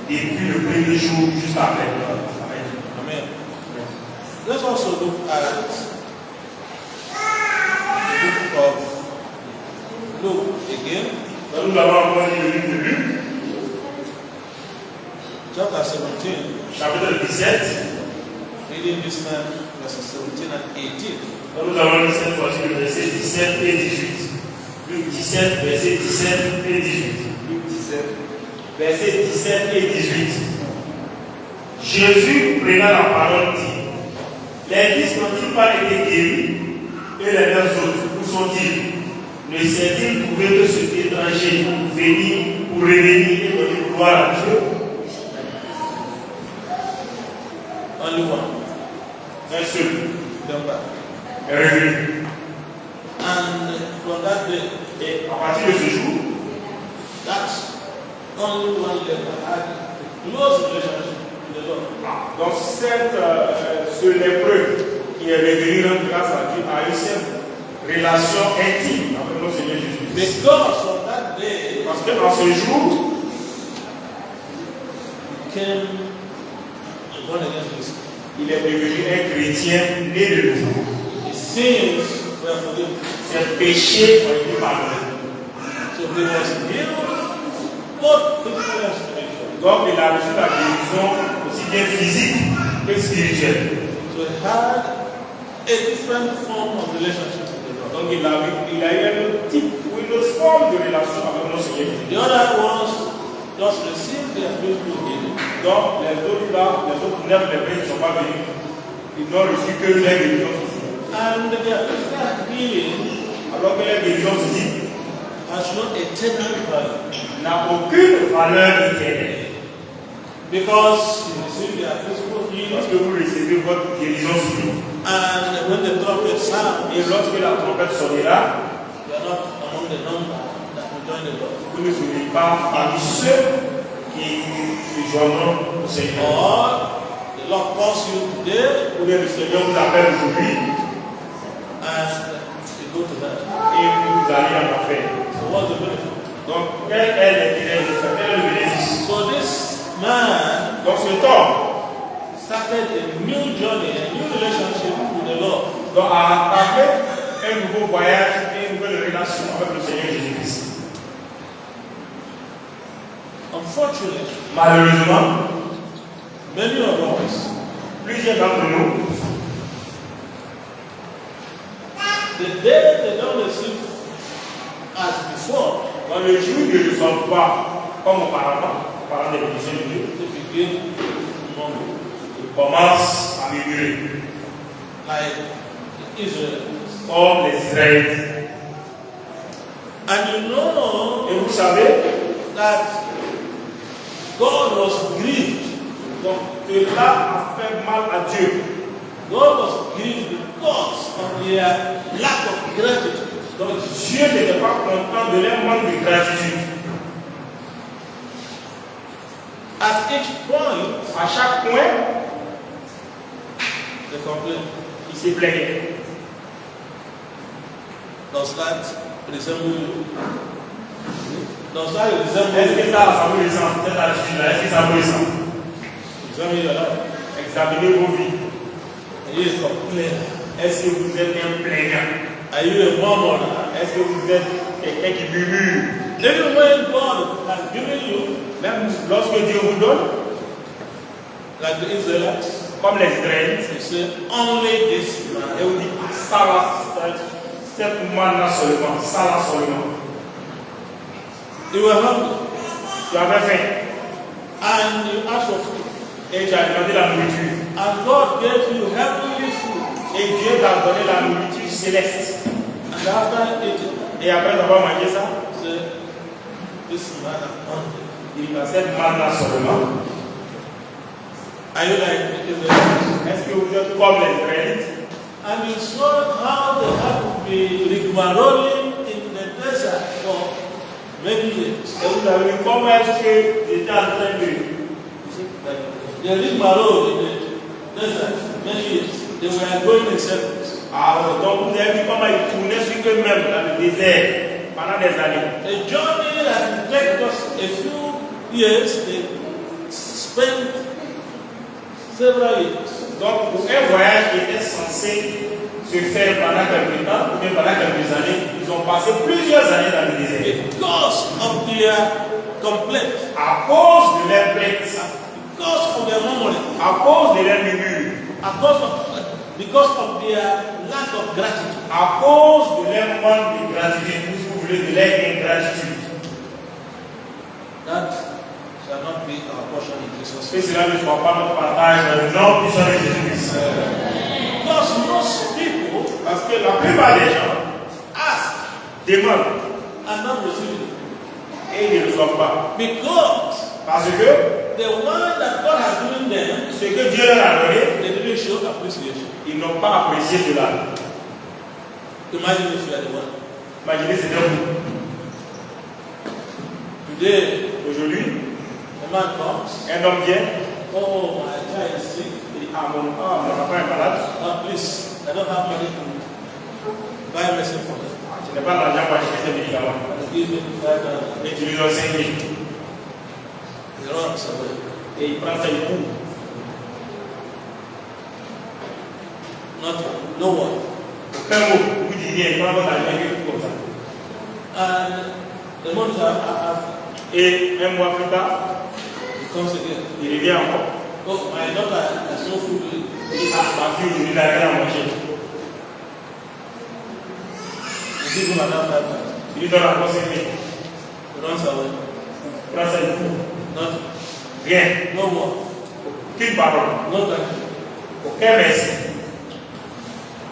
Speaker 1: depuis le premier jour jusqu'à maintenant. Amen.
Speaker 2: Amen. Let's also look at the book of Luke again,
Speaker 1: Donc, nous allons encore lire le livre de Luc,
Speaker 2: chapter 17,
Speaker 1: chapitre 17.
Speaker 2: reading this time verses 17 and 18.
Speaker 1: Donc, nous allons lire cette fois-ci le verset 17 et 18. 17, versets 17 et 18.
Speaker 3: Luc 17.
Speaker 1: Versets 17 et 18. Jésus, prenant la parole, dit: les 10 n'ont-ils pas été guéris? Et les 9 autres, où sont-ils? Ne s'est-il trouvé que cet étranger pour venir, pour revenir et donner gloire à Dieu?
Speaker 2: Only one.
Speaker 1: Un seul
Speaker 2: Come back.
Speaker 1: est revenu.
Speaker 2: And from that day,
Speaker 1: Et à partir de ce jour,
Speaker 2: that's only one level had a close relationship with the Lord.
Speaker 1: donc ce lépreux qui est revenu rendre grâce à Dieu a eu cette relation intime avec notre Seigneur Jésus.
Speaker 2: Because of that day,
Speaker 1: Parce que dans ce jour,
Speaker 2: came a born again Christian.
Speaker 1: il est devenu un chrétien né de nouveau.
Speaker 2: His sins were forgiven.
Speaker 1: Ses péchés ont été pardonnés.
Speaker 2: So he was healed both physically and spiritually.
Speaker 1: Donc il a reçu la guérison aussi bien physique que spirituelle.
Speaker 2: So he had a different form of relationship with the Lord.
Speaker 1: Donc il a eu un type ou une autre forme de relation avec notre Seigneur Jésus.
Speaker 2: The other ones just received their physical healing.
Speaker 1: Donc les autres là, les autres 9 lépreux ne sont pas venus. Ils n'ont reçu que les guérisons physiques.
Speaker 2: And their physical healing
Speaker 1: Alors que les guérisons physiques
Speaker 2: has no eternal value.
Speaker 1: n'a aucune valeur éternelle.
Speaker 2: Because you receive their physical healing,
Speaker 1: Parce que vous recevez votre guérison physique.
Speaker 2: and when the trumpet sounds,
Speaker 1: Et lorsque la trompette sonnera,
Speaker 2: you are not among the number that will join the Lord.
Speaker 1: vous ne serez pas parmi ceux qui joindront au Seigneur.
Speaker 2: Or, the Lord calls you today,
Speaker 1: Ou bien le Seigneur vous appelle aujourd'hui
Speaker 2: and you go to that.
Speaker 1: et vous allez en enfer.
Speaker 2: So what's the benefit?
Speaker 1: Donc, quel est l'intérêt de ça? Quel est le bénéfice?
Speaker 2: So this man
Speaker 1: Donc, cet homme
Speaker 2: started a new journey, a new relationship with the Lord.
Speaker 1: a entamé un nouveau voyage et une nouvelle relation avec le Seigneur Jésus-Christ.
Speaker 2: Unfortunately,
Speaker 1: Malheureusement,
Speaker 2: many of us,
Speaker 1: plusieurs d'entre nous,
Speaker 2: the day they don't receive as before,
Speaker 1: dans le jour où ils ne reçoivent pas comme auparavant, parlant des bénédictions de Dieu,
Speaker 2: they begin to murmur,
Speaker 1: ils commencent à murmurer,
Speaker 2: like the Israelites.
Speaker 1: comme les Israélites.
Speaker 2: And you know
Speaker 1: Et vous savez,
Speaker 2: that God was grieved.
Speaker 1: donc cela a fait mal à Dieu.
Speaker 2: God was grieved because of their lack of gratitude.
Speaker 1: Donc Dieu n'était pas content de leur manque de gratitude.
Speaker 2: At each point,
Speaker 1: À chaque point,
Speaker 2: they complain.
Speaker 1: il se plaignait.
Speaker 2: Does that resemble you? Does that resemble
Speaker 1: Est-ce que
Speaker 2: you?
Speaker 1: ça vous ressemble, cette attitude-là? Est-ce que ça vous ressemble?
Speaker 2: Examine your life.
Speaker 1: Examinez vos vies.
Speaker 2: Are you a complainer?
Speaker 1: Est-ce que vous êtes un plaignant?
Speaker 2: Are you a murmurer?
Speaker 1: Est-ce que vous êtes quelqu'un qui murmure?
Speaker 2: Even when God has given you,
Speaker 1: Même lorsque Dieu vous donne,
Speaker 2: like the Israelites,
Speaker 1: comme les Israélites,
Speaker 2: they say, only this
Speaker 1: et
Speaker 2: man.
Speaker 1: vous dites, ah, ça là, cette manne-là seulement, ça là seulement.
Speaker 2: They were hungry,
Speaker 1: Tu avais faim
Speaker 2: and you asked for food.
Speaker 1: et tu as demandé la nourriture.
Speaker 2: And God gave you heavenly food.
Speaker 1: Et Dieu t'a donné la nourriture céleste.
Speaker 2: And after eating,
Speaker 1: Et après avoir mangé ça,
Speaker 2: say, this man I'm hungry.
Speaker 1: il dit, cette manne-là seulement.
Speaker 2: Are you like the Israelites?
Speaker 1: Est-ce que vous êtes comme les Israélites?
Speaker 2: And you saw how they had to be rigmaroling in the desert for many years.
Speaker 1: Et vous avez vu comment est-ce qu'ils étaient en train de...
Speaker 2: They rigmaroled in the desert many years. They were going in circles.
Speaker 1: Donc vous avez vu comment ils tournaient sur eux-mêmes dans le désert pendant des années.
Speaker 2: A journey that would take just a few years, they spent several years.
Speaker 1: Donc pour un voyage qui était censé se faire pendant quelques temps, ou bien pendant quelques années, ils ont passé plusieurs années dans le désert.
Speaker 2: Because of their complaint,
Speaker 1: À cause de leur plainte,
Speaker 2: because of their murmuring,
Speaker 1: à cause de leur murmure,
Speaker 2: because of their lack of gratitude.
Speaker 1: à cause de leur manque de gratitude, vous voulez degré de l'ingratitude.
Speaker 2: That shall not be our portion in Jesus'
Speaker 1: Que
Speaker 2: name.
Speaker 1: cela ne soit pas notre partage dans le nom puissant de Jésus-Christ.
Speaker 2: Because most people
Speaker 1: Parce que la plupart des gens
Speaker 2: ask
Speaker 1: demandent
Speaker 2: and not receive it.
Speaker 1: et ils ne reçoivent pas.
Speaker 2: Because
Speaker 1: Parce que
Speaker 2: the one that God has given them,
Speaker 1: ce que Dieu leur a donné,
Speaker 2: they didn't show appreciation.
Speaker 1: ils n'ont pas apprécié cela.
Speaker 2: Imagine if you are the one.
Speaker 1: Imaginez, c'était vous.
Speaker 2: Today,
Speaker 1: Aujourd'hui,
Speaker 2: a man comes.
Speaker 1: un homme vient,
Speaker 2: Oh, my child is sick.
Speaker 1: il dit mon enfant est malade,
Speaker 2: Please, I don't have money to buy medicine for him.
Speaker 1: je n'ai pas d'argent pour acheter ces médicaments.
Speaker 2: I give him 5,000.
Speaker 1: Et tu lui donnes 5 000.
Speaker 2: He runs away.
Speaker 1: Et il prend ça, il court.
Speaker 2: No one.
Speaker 1: Aucun mot, vous dites rien, il prend votre argent et il court comme ça.
Speaker 2: And the month after,
Speaker 1: Et un mois plus tard,
Speaker 2: he comes again.
Speaker 1: il revient encore.
Speaker 2: Oh, my daughter has no food to eat.
Speaker 1: Il dit ma fille, aujourd'hui, n'a rien à manger.
Speaker 2: He gives him another 5,000.
Speaker 1: Il lui donne encore 5 000.
Speaker 2: He runs away.
Speaker 1: Il prend ça, il court.
Speaker 2: Nothing.
Speaker 1: Rien.
Speaker 2: No more.
Speaker 1: Aucune parole.
Speaker 2: No thank you.
Speaker 1: Aucun merci.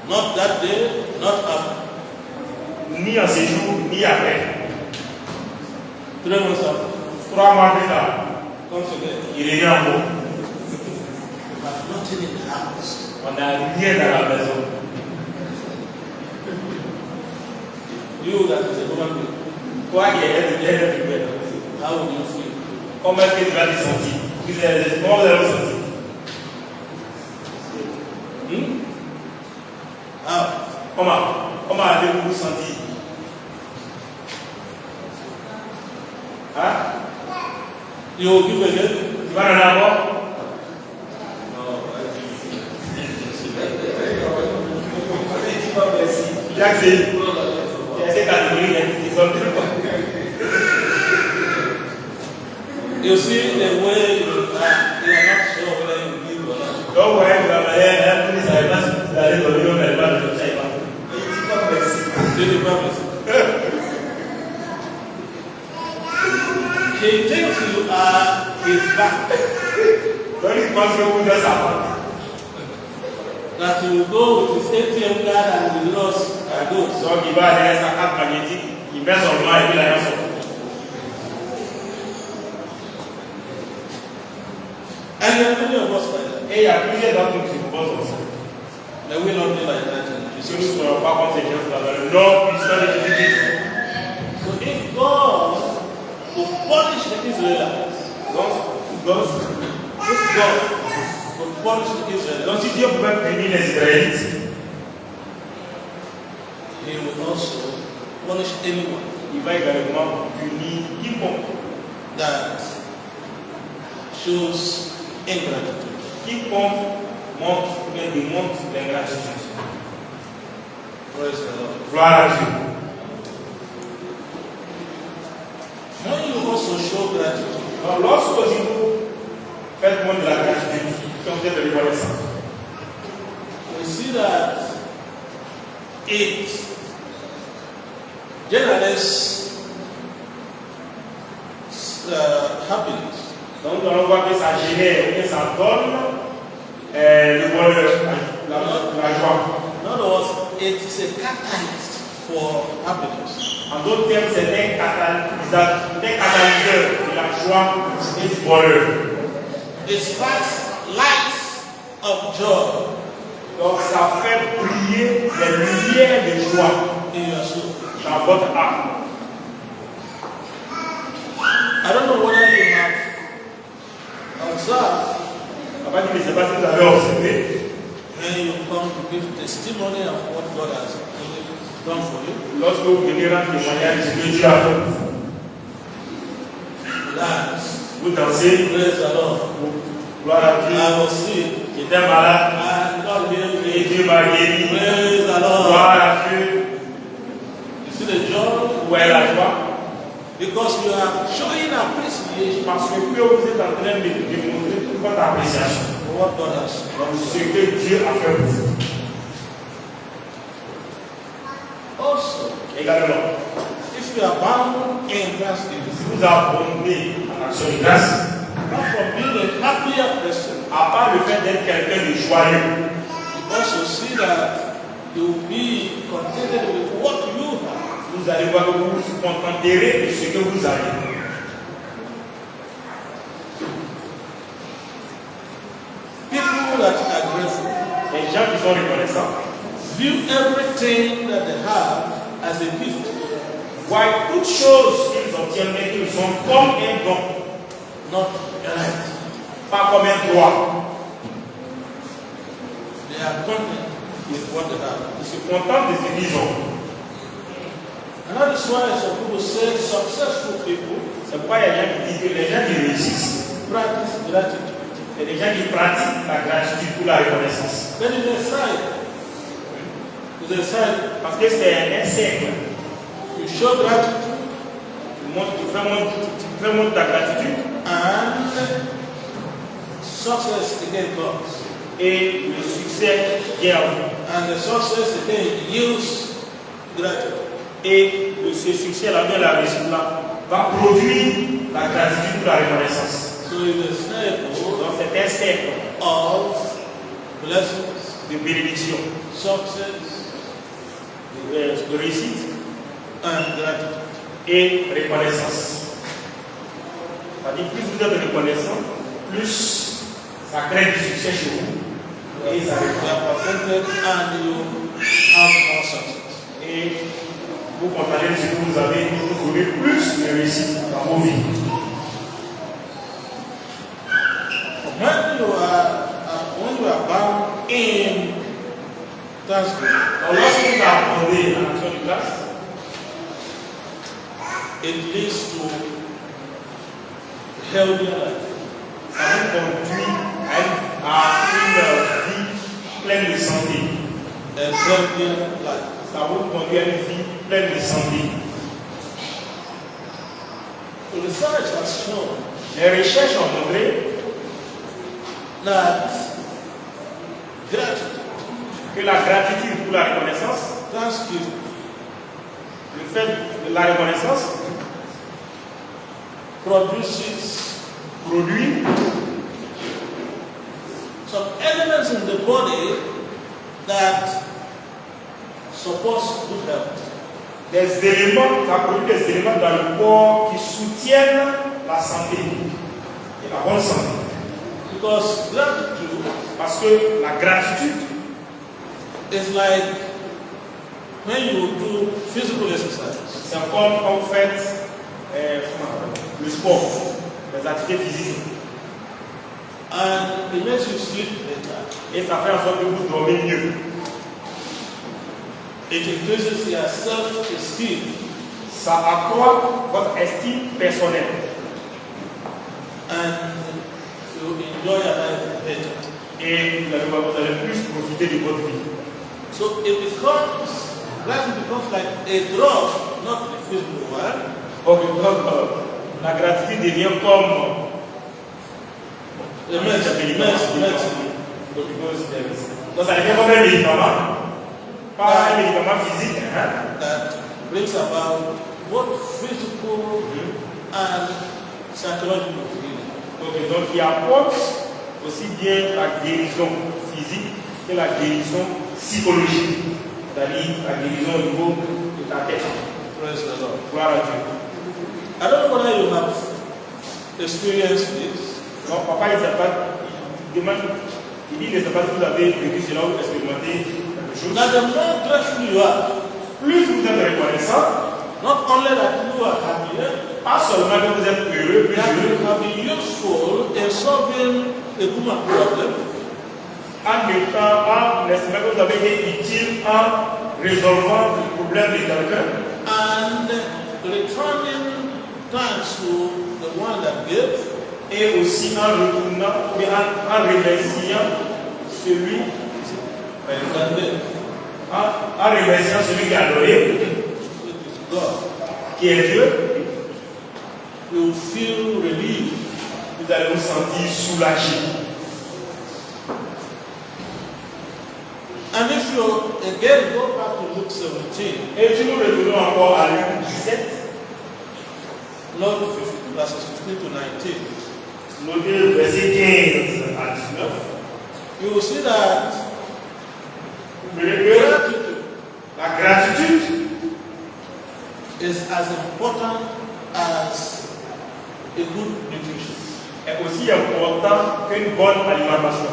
Speaker 2: Not that day, not after.
Speaker 1: Ni en séjour, ni après.
Speaker 2: 3 months after.
Speaker 1: 3 mois plus tard,
Speaker 2: Comes again.
Speaker 1: il revient encore.
Speaker 2: You have nothing in the house.
Speaker 1: On n'a rien dans la maison.
Speaker 2: You that is a human being.
Speaker 1: Toi qui es être humain,
Speaker 2: How will you feel?
Speaker 1: comment est-ce que tu vas te sentir? Comment vous allez vous sentir?
Speaker 2: How?
Speaker 1: Comment allez-vous vous sentir? Hein?
Speaker 2: You will give again?
Speaker 1: Tu vas en avoir? Merci. Jacques, c'est cette catégorie d'identité.
Speaker 2: You see the way you are not sure whether you give or not.
Speaker 1: Donc, vous voyez, vous avez ne savez pas si vous allez donner ou n'allez pas donner. Je ne sais pas. Merci.
Speaker 2: Do the promise. He thinks you are his back.
Speaker 1: Donc, il pense que vous êtes sa part.
Speaker 2: That you will go with his ATM card and will lost goods.
Speaker 1: Donc, il va aller à sa carte magnétique, il met son nom et puis l'argent sort.
Speaker 2: And there are many of us like that.
Speaker 1: Et il y a plusieurs d'entre nous qui composent comme ça.
Speaker 2: May we not be like that in
Speaker 1: Si
Speaker 2: Jesus.
Speaker 1: nous ne serons pas comme ces gens-là, dans le nom puissant de Jésus-Christ.
Speaker 2: So if God will punish the Israelites,
Speaker 1: Donc,
Speaker 2: if God will punish the Israelites,
Speaker 1: si Dieu pouvait punir les Israélites,
Speaker 2: He will also punish anyone
Speaker 1: il va également punir quiconque
Speaker 2: that shows ingratitude.
Speaker 1: montre ou bien démontre l'ingratitude.
Speaker 2: Praise the Lord.
Speaker 1: Gloire à Dieu.
Speaker 2: When you also show gratitude,
Speaker 1: Donc, lorsque vous faites montre de la gratitude, comme vous êtes de reconnaissance,
Speaker 2: we see that it generates happiness.
Speaker 1: donc nous allons voir que ça génère, que ça donne le bonheur, la joie.
Speaker 2: In other words, it is a catalyst for happiness.
Speaker 1: En d'autres termes, c'est un catalyseur de la joie et du bonheur.
Speaker 2: It sparks lights of joy
Speaker 1: Donc ça fait briller les lumières de joie
Speaker 2: in your soul.
Speaker 1: dans votre âme.
Speaker 2: I don't know whether you have observed
Speaker 1: Papa dit, je ne sais pas si vous avez observé,
Speaker 2: when you come to give testimony of what God has done for you.
Speaker 1: lorsque vous venez rendre témoignage de ce que Dieu a fait,
Speaker 2: Dance.
Speaker 1: vous dansez,
Speaker 2: Praise the Lord.
Speaker 1: gloire à Dieu,
Speaker 2: I was sick.
Speaker 1: j'étais malade
Speaker 2: And God healed
Speaker 1: et
Speaker 2: me.
Speaker 1: Dieu m'a guéri,
Speaker 2: Praise the Lord.
Speaker 1: gloire à Dieu,
Speaker 2: You see the joy?
Speaker 1: où est la joie?
Speaker 2: Because you are showing appreciation
Speaker 1: Parce que vous êtes en train de démontrer toute votre appréciation
Speaker 2: for what God has done.
Speaker 1: dans ce que Dieu a fait pour vous.
Speaker 2: Also,
Speaker 1: Également,
Speaker 2: if if you are bound in thanksgiving,
Speaker 1: Si vous abondez en action de grâce,
Speaker 2: apart from being a happier person,
Speaker 1: à part le fait d'être quelqu'un de joyeux,
Speaker 2: you also see that you will be contented with what you have.
Speaker 1: vous allez voir que vous vous contenterez de ce que vous avez.
Speaker 2: People that are grateful
Speaker 1: Les gens qui sont reconnaissants
Speaker 2: view everything that they have as a gift.
Speaker 1: voient toutes choses qu'ils obtiennent et qu'ils ont comme un don,
Speaker 2: Not a right.
Speaker 1: pas comme un droit.
Speaker 2: They are content with what they have.
Speaker 1: Ils se contentent de ce qu'ils ont.
Speaker 2: And that is why some people say successful people
Speaker 1: C'est pourquoi il y a des gens qui disent que les gens qui réussissent,
Speaker 2: practice gratitude.
Speaker 1: c'est des gens qui pratiquent la gratitude pour la reconnaissance.
Speaker 2: Then in a side,
Speaker 1: Parce que c'est un cercle.
Speaker 2: you show gratitude
Speaker 1: Tu fais montre ta gratitude
Speaker 2: and success again comes.
Speaker 1: et le succès vient à vous.
Speaker 2: And the success again yields gratitude.
Speaker 1: Et ce succès-là, la réussite là, va produire la gratitude pour la reconnaissance.
Speaker 2: So it's a cycle
Speaker 1: Donc c'est un cercle
Speaker 2: of blessings,
Speaker 1: de bénédiction,
Speaker 2: success,
Speaker 1: de réussite
Speaker 2: and gratitude.
Speaker 1: et reconnaissance. C'est-à-dire plus vous êtes reconnaissant, plus ça crée du succès chez vous et ça
Speaker 2: You
Speaker 1: reconnaît.
Speaker 2: are contented and you have more success.
Speaker 1: Et vous constatez ce que vous avez, vous aurez plus de réussite dans vos vies.
Speaker 2: When you are bound in thanksgiving,
Speaker 1: Donc lorsque vous apprenez à l'action de grâce,
Speaker 2: it leads to healthy life.
Speaker 1: ça vous conduit à une vie pleine de santé.
Speaker 2: A healthy life.
Speaker 1: Ça vous conduit à une vie pleine de santé.
Speaker 2: The research has shown
Speaker 1: Les recherches ont montré
Speaker 2: that gratitude,
Speaker 1: que la gratitude pour la reconnaissance,
Speaker 2: thanksgiving,
Speaker 1: le fait de la reconnaissance, produit
Speaker 2: some elements in the body that supports good health.
Speaker 1: des éléments, ça produit des éléments dans le corps qui soutiennent la santé et la bonne santé.
Speaker 2: Because gratitude
Speaker 1: Parce que la gratitude,
Speaker 2: is like when you do physical exercise
Speaker 1: c'est comme quand vous faites le sport, les activités physiques,
Speaker 2: and it makes you sleep better.
Speaker 1: et ça fait en sorte que vous dormez mieux.
Speaker 2: It increases your self-esteem.
Speaker 1: Ça accroît votre estime personnelle
Speaker 2: And you enjoy your life better.
Speaker 1: et vous allez plus profiter de votre vie.
Speaker 2: So gratitude becomes like a drug, not a physical one.
Speaker 1: Donc la gratitude devient comme
Speaker 2: The medicine.
Speaker 1: donc ça devient comme un médicament, pas un médicament physique, hein?
Speaker 2: That brings about both physical and psychological healing.
Speaker 1: Donc il apporte aussi bien la guérison physique que la guérison psychologique, c'est-à-dire la guérison au niveau de ta tête.
Speaker 2: Praise the Lord.
Speaker 1: Gloire à Dieu.
Speaker 2: I don't know whether you have experienced this.
Speaker 1: Donc papa il demande, il dit ne sait pas si vous avez vécu cela ou expérimenté quelque chose.
Speaker 2: Now the more grateful you are,
Speaker 1: Plus vous êtes reconnaissant,
Speaker 2: not only that you are happier,
Speaker 1: pas seulement que vous êtes heureux, plus
Speaker 2: that
Speaker 1: heureux,
Speaker 2: you have been useful in solving a human problem,
Speaker 1: en estimant que vous avez été utile en résolvant le problème de quelqu'un
Speaker 2: and returning thanks to the one that gave,
Speaker 1: et aussi en retournant, ou bien en remerciant celui, en remerciant celui qui a donné,
Speaker 2: which is God,
Speaker 1: qui est Dieu,
Speaker 2: you will feel relieved.
Speaker 1: vous allez vous sentir soulagé.
Speaker 2: And if you again go back to Luke 17,
Speaker 1: Et si nous retournons encore à Luc 17,
Speaker 2: Note 15, verses 15 to 19.
Speaker 1: Notez verset 15 à 19.
Speaker 2: You will see that
Speaker 1: Vous verrez que
Speaker 2: gratitude
Speaker 1: la gratitude
Speaker 2: is as important as a good nutrition.
Speaker 1: est aussi important qu'une bonne alimentation.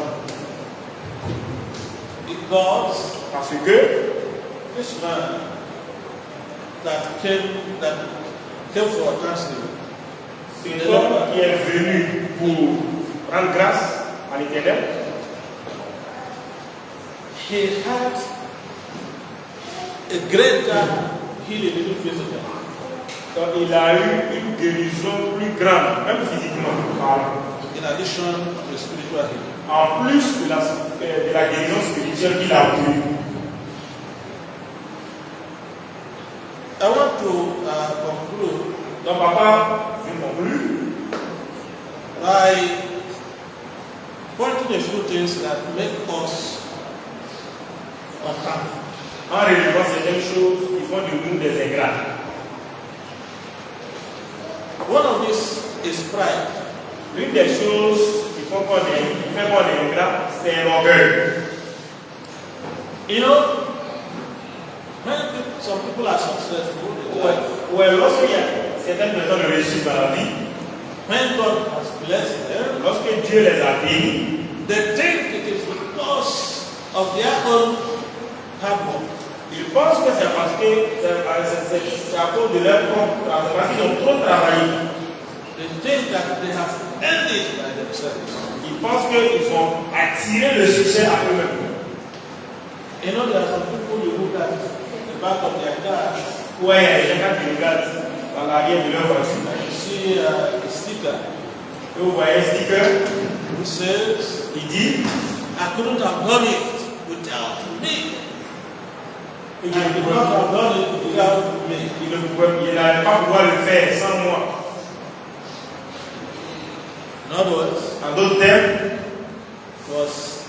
Speaker 2: Because
Speaker 1: Parce que
Speaker 2: this man that came for Thanksgiving,
Speaker 1: cet homme qui est venu pour rendre grâce à l'Éternel,
Speaker 2: he had a greater healing even physically.
Speaker 1: donc il a eu une guérison plus grande, même physiquement parlant,
Speaker 2: In addition to the spiritual healing.
Speaker 1: en plus de la guérison spirituelle qu'il a obtenue.
Speaker 2: I want to conclude
Speaker 1: Donc papa, je conclue
Speaker 2: by pointing a few things that make us unthankful.
Speaker 1: en relevant certaines choses qui font de nous des ingrats.
Speaker 2: One of these is pride.
Speaker 1: L'une des choses qui fait qu'on est ingrat, c'est l'orgueil.
Speaker 2: You know, some people are successful in life.
Speaker 1: Ouais, lorsqu'il y a certaines personnes qui réussissent dans la vie,
Speaker 2: When God has blessed them,
Speaker 1: lorsque Dieu les a bénis,
Speaker 2: they think it is because of their own hard work.
Speaker 1: ils pensent que c'est parce que c'est à cause de leur propre travail, parce qu'ils ont trop travaillé.
Speaker 2: They think that they have earned it by themselves.
Speaker 1: Ils pensent qu'ils ont attiré le succès à eux-mêmes.
Speaker 2: You know, there are some people you look at the back of their cars,
Speaker 1: Ouais, quand tu regardes dans l'arrière de leur voiture,
Speaker 2: and you see a sticker
Speaker 1: et vous voyez un sticker,
Speaker 2: who says,
Speaker 1: il dit
Speaker 2: I couldn't have done it without me.
Speaker 1: il
Speaker 2: I could not have done it without me.
Speaker 1: il n'allait pas pouvoir le faire sans moi.
Speaker 2: In other words,
Speaker 1: En d'autres termes,
Speaker 2: was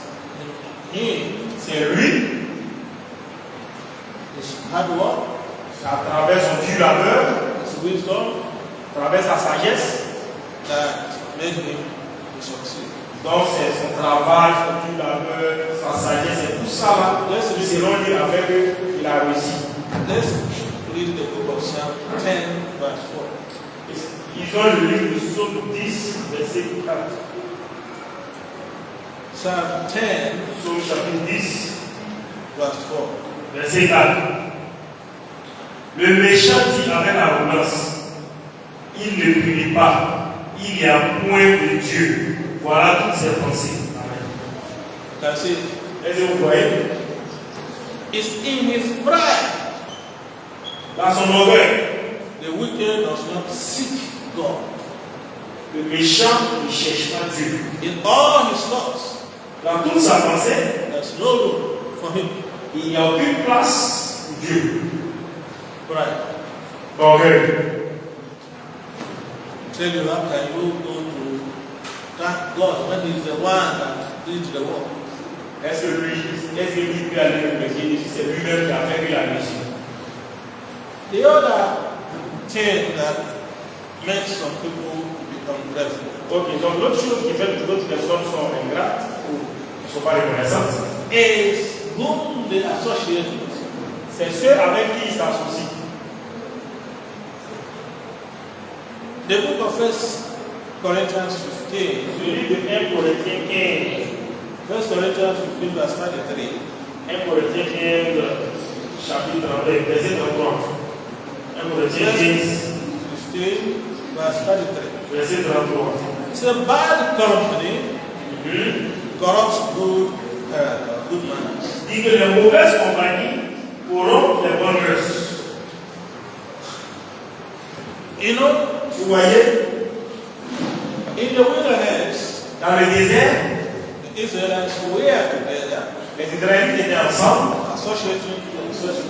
Speaker 2: him,
Speaker 1: c'est lui,
Speaker 2: his hard work,
Speaker 1: à travers son dur labeur,
Speaker 2: his wisdom,
Speaker 1: à travers sa sagesse,
Speaker 2: that made him to succeed.
Speaker 1: donc c'est son travail, son dur labeur, sa sagesse, c'est tout ça là, qui selon lui a fait qu'il a réussi.
Speaker 2: Let's read the book of Psalm 10, verse 4.
Speaker 1: Ils ont le livre de Psaume 10, verset 4.
Speaker 2: Psalm 10,
Speaker 1: Psaume chapitre 10,
Speaker 2: verse 4.
Speaker 1: verset 4. Le méchant dit avec arrogance, il ne prie pas, il n'y a point de Dieu. Voilà toutes ses pensées. Amen.
Speaker 2: Can see,
Speaker 1: Est-ce que vous voyez?
Speaker 2: it's in his pride.
Speaker 1: Dans son orgueil,
Speaker 2: The wicked does not seek God.
Speaker 1: le méchant ne cherche pas Dieu.
Speaker 2: In all his thoughts,
Speaker 1: Dans toute sa pensée,
Speaker 2: there's no room for him.
Speaker 1: il n'y a aucune place pour Dieu.
Speaker 2: Pride.
Speaker 1: Orgueil.
Speaker 2: Tell you how can you go to thank God when he's the one that did the work.
Speaker 1: Est-ce que lui peut aller le métier si c'est lui-même qui a fait qu'il a réussi?
Speaker 2: The other thing that makes some people become grateful
Speaker 1: Ok, donc l'autre chose qui fait que d'autres personnes sont ingrates ou ne sont pas reconnaissantes,
Speaker 2: is whom they associate with.
Speaker 1: c'est ceux avec qui ils s'associent.
Speaker 2: The book of 1 Corinthians 15,
Speaker 1: Le livre de 1 Corinthiens 15,
Speaker 2: 1 Corinthians 15 verse 33.
Speaker 1: 1 Corinthiens 15, chapitre 32, verset 33. 1 Corinthiens 15,
Speaker 2: 15 verse 33.
Speaker 1: verset 33.
Speaker 2: It's a bad company corrupts good manners.
Speaker 1: Dit que les mauvaises compagnies corrompent les bonnes mœurs.
Speaker 2: You know,
Speaker 1: Vous voyez,
Speaker 2: in the wilderness,
Speaker 1: dans le désert,
Speaker 2: the Israelites were together,
Speaker 1: les Israélites étaient ensemble,
Speaker 2: associating themselves